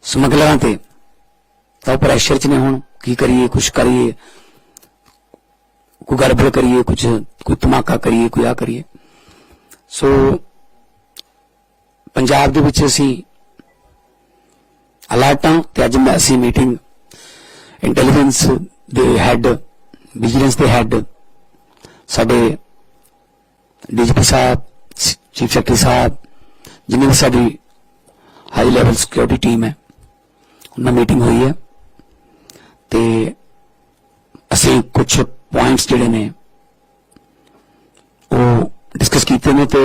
ਸਮਗਲਰਾਂ ਤੇ ਤਾਂ ਪ੍ਰੈਸ਼ਰ ਚ ਨੇ ਹੁਣ ਕੀ ਕਰੀਏ, ਕੁਛ ਕਰੀਏ, ਕੋਈ ਗੜਬੜ ਕਰੀਏ, ਕੁछ कोई धमाका करिए, कोई आ करिए। सो पंजाब दे विच असीं अलर्ट हां ते अज असीं meeting intelligence they had, vigilance they had, साडे डीजीपी साहब, चीफ सैकटरी साहब, जिन्नी भी साडी हाई लैवल सिक्योरिटी टीम है, उन्हां मीटिंग हुई है ते असीं कुछ पॉइंट्स जिहड़े ने वो डिस्कस कीते ने ते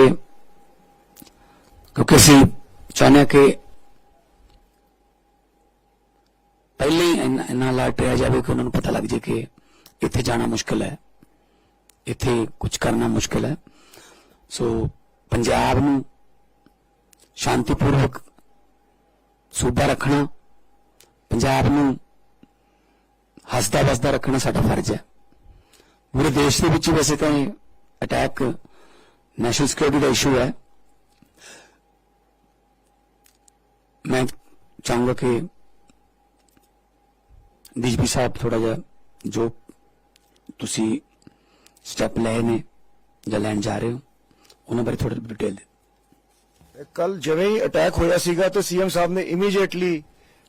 क्योंकि असीं चाहते हैं कि पहले ही इन्ना अलर्ट रहा जाए कि उन्होंने पता लग जाए कि इत्थे जाना मुश्किल है, इत्थे कुछ करना मुश्किल है। सो पंजाब नूं शांतिपूर्वक सूबा रखना, पंजाब नूं हसदा वसदा रखना साडा फर्ज है। पूरे देश के विच वैसे तो अटैक नेशनल सिक्योरिटी का इशू है। मैं चाहूंगा कि डीजीपी साहब थोड़ा जा जो तुसी स्टेप लए ने या लैन जा रहे हो उन्होंने बारे थोड़ा डिटेल दे। कल जिवें ही अटैक होया सीगा तो सीएम साहब ने इमीडिएटली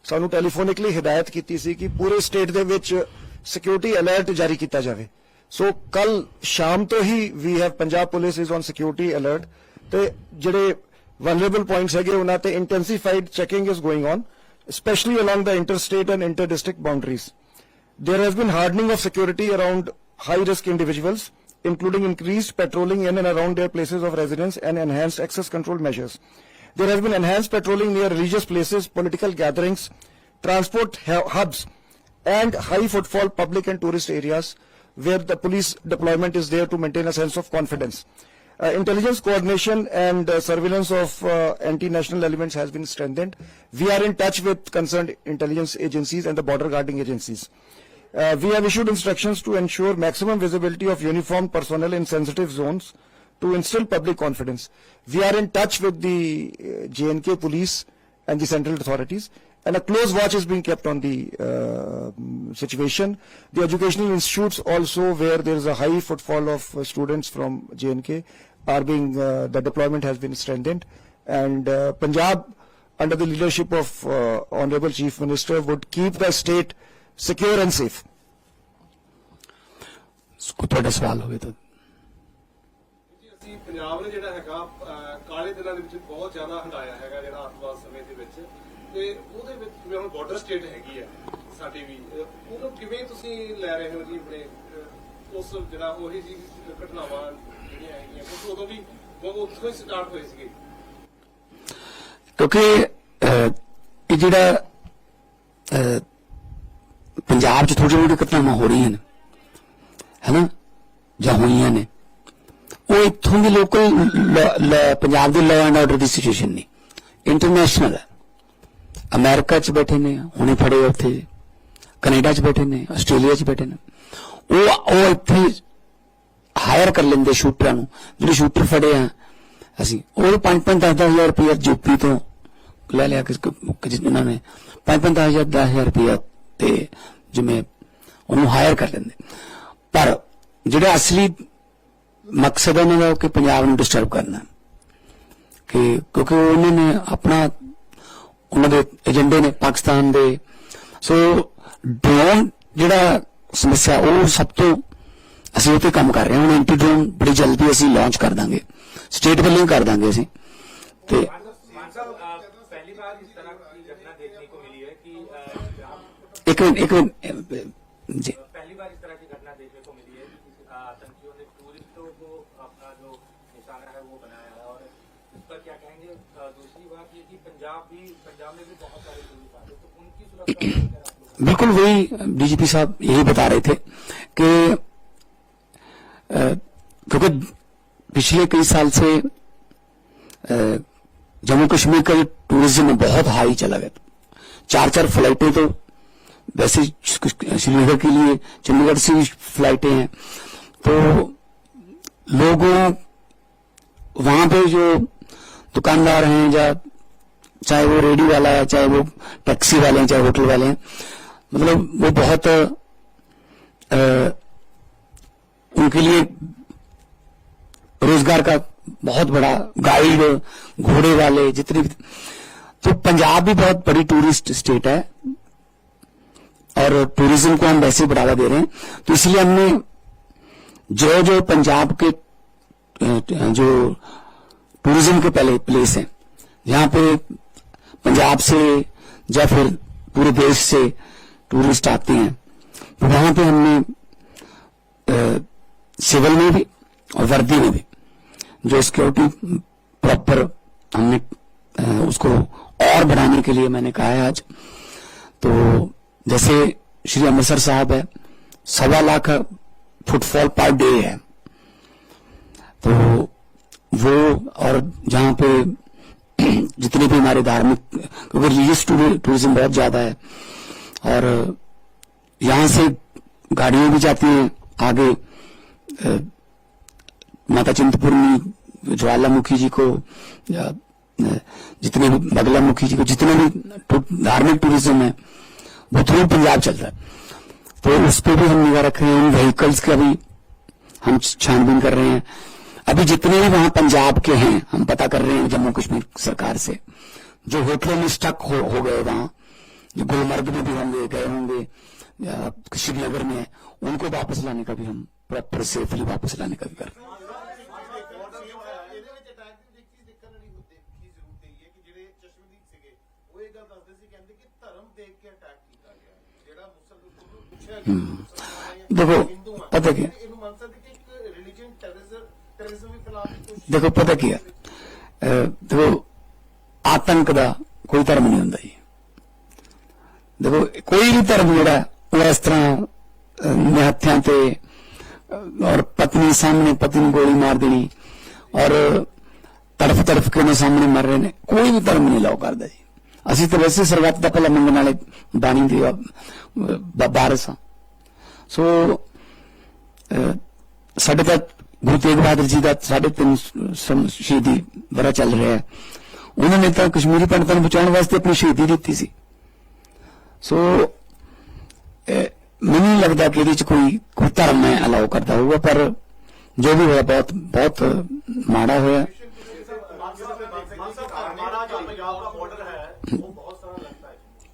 सानू टैलीफोनिकली हिदायत की सी कि पूरे स्टेट दे विच सिक्योरिटी अलर्ट जारी किया जाए। सो कल शाम तो ही we have Punjab police is on security alert ते जिहड़े वनरेबल पॉइंट्स है उन्हां ते intensified checking is going on, especially along the interstate and inter-district boundaries. There has been hardening of security around high-risk individuals, including increased patrolling in and around their places of residence and enhanced access control measures. There has been enhanced patrolling near religious places, political gatherings, transport hubs, and high-footfall public and tourist areas where the police deployment is there to maintain a sense of confidence. Intelligence coordination and surveillance of anti-national elements has been strengthened. We are in touch with concerned intelligence agencies and the border guarding agencies. We have issued instructions to ensure maximum visibility of uniformed personnel in sensitive zones to instill public confidence. We are in touch with the J&K police and the central authorities, and a close watch is being kept on the situation. The educational institutes also, where there is a high footfall of students from J&K, are being the deployment has been strengthened, and Punjab, under the leadership of Honorable Chief Minister, would keep the state secure and safe. ਤੁਹਾਡਾ ਸਵਾਲ ਹੋਵੇ ਤਾਂ ਅਸੀਂ ਪੰਜਾਬ ਨੇ ਜਿਹੜਾ ਹੈਗਾ ਕਾਲੇ ਦਿਨਾਂ ਦੇ ਵਿੱਚ ਬਹੁਤ ਜ਼ਿਆਦਾ ਹੰਡਾਇਆ ਹੈਗਾ ਜਿਹੜਾ ਆਤਵਾਦ ਸਮੇਂ ਦੇ ਵਿੱਚ, ਤੇ ਉਹਦੇ ਵਿੱਚ ਜਿਵੇਂ ਹੁਣ ਬਾਰਡਰ ਸਟੇਟ ਹੈਗੀ ਹੈ ਸਾਡੀ ਵੀ, ਉਹਨੂੰ ਕਿਵੇਂ ਤੁਸੀਂ ਲੈ ਰਹੇ ਹੋ ਜੀ ਆਪਣੇ ਉਸ ਜਿਹੜਾ ਉਹੀ ਜੀ ਘਟਨਾਵਾਂ ਜਿਹੜੀਆਂ ਹੈਗੀਆਂ ਕਿਉਂਕਿ ਉਦੋਂ ਵੀ ਉੱਥੋਂ ਹੀ ਸਟਾਰਟ ਹੋਏ ਸੀਗੇ ਕਿਉਂਕਿ ਇਹ ਜਿਹੜਾ ਪੰਜਾਬ 'ਚ ਥੋੜ੍ਹੀਆਂ ਥੋੜ੍ਹੀਆਂ ਘਟਨਾਵਾਂ ਹੋ ਰਹੀਆਂ ਨੇ है ना ਜਾਂ ਹੋਈਆਂ ਨੇ, ਉਹ ਇੱਥੋਂ ਦੀ local Punjab the law and order the situation ਨਹੀਂ, ਇੰਟਰਨੈਸ਼ਨਲ ਹੈ। ਅਮਰੀਕਾ 'ਚ ਬੈਠੇ ਨੇ, ਹੁਣੇ ਫੜੇ ਉੱਥੇ, ਕੈਨੇਡਾ 'ਚ ਬੈਠੇ ਨੇ, ਆਸਟ੍ਰੇਲੀਆ 'ਚ ਬੈਠੇ ਨੇ, ਉਹ ਇੱਥੇ ਹਾਇਰ ਕਰ ਲੈਂਦੇ ਸ਼ੂਟਰਾਂ ਨੂੰ। ਜਿਹੜੇ ਸ਼ੂਟਰ ਫੜੇ ਆ ਅਸੀਂ, ਉਹ 5-5 10-10 ਰੁਪਇਆ ਯੂਪੀ ਤੋਂ ਲੈ ਲਿਆ ਉਹਨਾਂ ਨੇ, 5-5 10,000 ਰੁਪਇਆ ਤੇ ਜਿਵੇਂ ਉਹਨੂੰ ਹਾਇਰ ਕਰ ਲੈਂਦੇ। पर ਜਿਹੜਾ असली मकसद है उन्होंने कि पंजाब ਨੂੰ डिस्टर्ब करना, कि क्योंकि उन्होंने अपना उन्होंने एजेंडे ने पाकिस्तान दे। सो ड्रोन ਜਿਹੜਾ समस्या वो सब तो ਅਸੀਂ ਉਹ ਤੇ ਕੰਮ ਕਰ ਰਹੇ ਹਾਂ। ਹੁਣ एंटी ड्रोन बड़ी जल्दी ਅਸੀਂ लॉन्च कर देंगे, स्टेट ਵੱਲੋਂ ही कर देंगे ਅਸੀਂ। ਤੇ पहली बार इस तरह की घटना देखने को मिली है कि एक मिनट जी, पहली बार इस तरह की घटना देखने को मिली है कि आतंकियों ने टूरिस्टों को अपना जो निशाना है वो बनाया है, और इस पर क्या कहेंगे? दूसरी बात ये कि पंजाब में भी बहुत सारे टूरिस्ट आते, तो उनकी सुरक्षा बिल्कुल वही डीजीपी साहब यही बता रहे थे कि क्योंकि पिछले कई साल से जम्मू कश्मीर का टूरिज्म बहुत हाई चला गया। 4-4 फ्लाइटें तो वैसे श्रीनगर के लिए चंडीगढ़ से भी फ्लाइटें हैं, तो लोगों वहां पे जो दुकानदार हैं या चाहे वो रेडी वाला है, चाहे वो टैक्सी वाले हैं, चाहे होटल वाले हैं, मतलब वो बहुत उनके लिए रोजगार का बहुत बड़ा, गाइड, घोड़े वाले, जितने भी। तो पंजाब भी बहुत बड़ी टूरिस्ट स्टेट है और टूरिज्म को हम वैसे बढ़ावा दे रहे हैं। तो इसलिए हमने जो जो पंजाब के जो टूरिज्म के पहले प्लेस हैं, जहां पे पंजाब से या फिर पूरे देश से टूरिस्ट आते हैं, तो वहां पे हमने सिविल में भी और वर्दी में भी जो सिक्योरिटी प्रॉपर हमने उसको और बढ़ाने के लिए मैंने कहा है आज। तो जैसे श्री अमृतसर साहब है, 1.25 लाख फुटफॉल पर डे है, तो वो, और जहां पे जितने भी हमारे धार्मिक, क्योंकि रिलीजियस टूरिज्म बहुत ज्यादा है, और यहां से गाड़ियां भी जाती हैं आगे माता चिंतपूर्णी, ज्वालामुखी जी को, या जितने भी बगलामुखी जी को, जितने भी धार्मिक टूरिज्म है वो थ्रू पंजाब चलता है। तो उस पर भी हम निगाह रख रहे हैं। उन व्हीकल्स का भी हम छानबीन कर रहे हैं। अभी जितने भी वहां पंजाब के हैं हम पता कर रहे हैं जम्मू कश्मीर सरकार से, जो होटलों में स्टक हो गए, वहां जो गुलमर्ग में भी होंगे, गए होंगे, या श्रीनगर में, उनको वापस लाने का भी हम प्रॉपर सेफली वापस लाने का भी कर रहे हैं। देखो पता क्या, देखो पता क्या, देखो आतंक का कोई धर्म नहीं होता जी। देखो कोई भी धर्म जोड़ा वो इस तरह निहत्थियां ते और पत्नी सामने पति ने गोली मार देनी और तड़फ तड़फ के सामने मर रहे ने, कोई भी धर्म नहीं लाओ करता जी। असी तो वैसे सरबत का भला मंगण वाले बानी दी बारस हाँ। सो साढ़े तक गुरु तेग बहादुर जी का 350 शहीदी बड़ा चल रहा है। उन्होंने तो कश्मीरी पंडितों बचाने वास्ते अपनी शहीदी दी थी। सो मैंने नहीं लगता कि कोई धर्म में अलाउ करता होगा, पर जो भी हुआ बहुत बहुत माड़ा हुआ।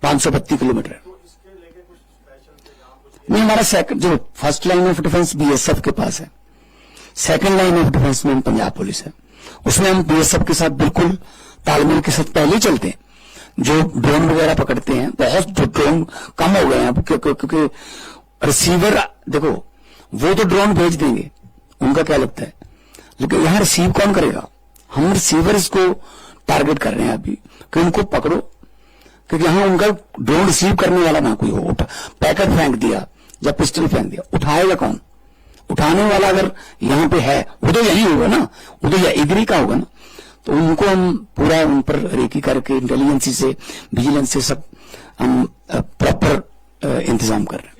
532 किलोमीटर नहीं। हमारा सेकंड जो first line of defence BSF के पास है, सेकंड लाइन ऑफ डिफेंस में पंजाब पुलिस है। उसमें हम बीएसएफ के साथ बिल्कुल तालमेल के साथ पहले ही चलते हैं। जो ड्रोन वगैरह पकड़ते हैं, बहुत जो ड्रोन कम हो गए हैं अब, क्योंकि रिसीवर, देखो वो तो ड्रोन भेज देंगे, उनका क्या लगता है, लेकिन यहां रिसीव कौन करेगा? हम रिसीवर्स को टारगेट कर रहे हैं अभी कि उनको पकड़ो, क्योंकि यहां उनका ड्रोन रिसीव करने वाला ना कोई हो। पैकेट फेंक दिया या पिस्टल फेंक दिया, उठाएगा कौन? उठाने वाला अगर यहां पे है वो तो यही होगा ना, वो तो इधर ही का होगा ना। तो उनको हम पूरा उन पर रेकी करके इंटेलिजेंसी से, विजिलेंस से सब हम प्रॉपर इंतजाम कर रहे हैं।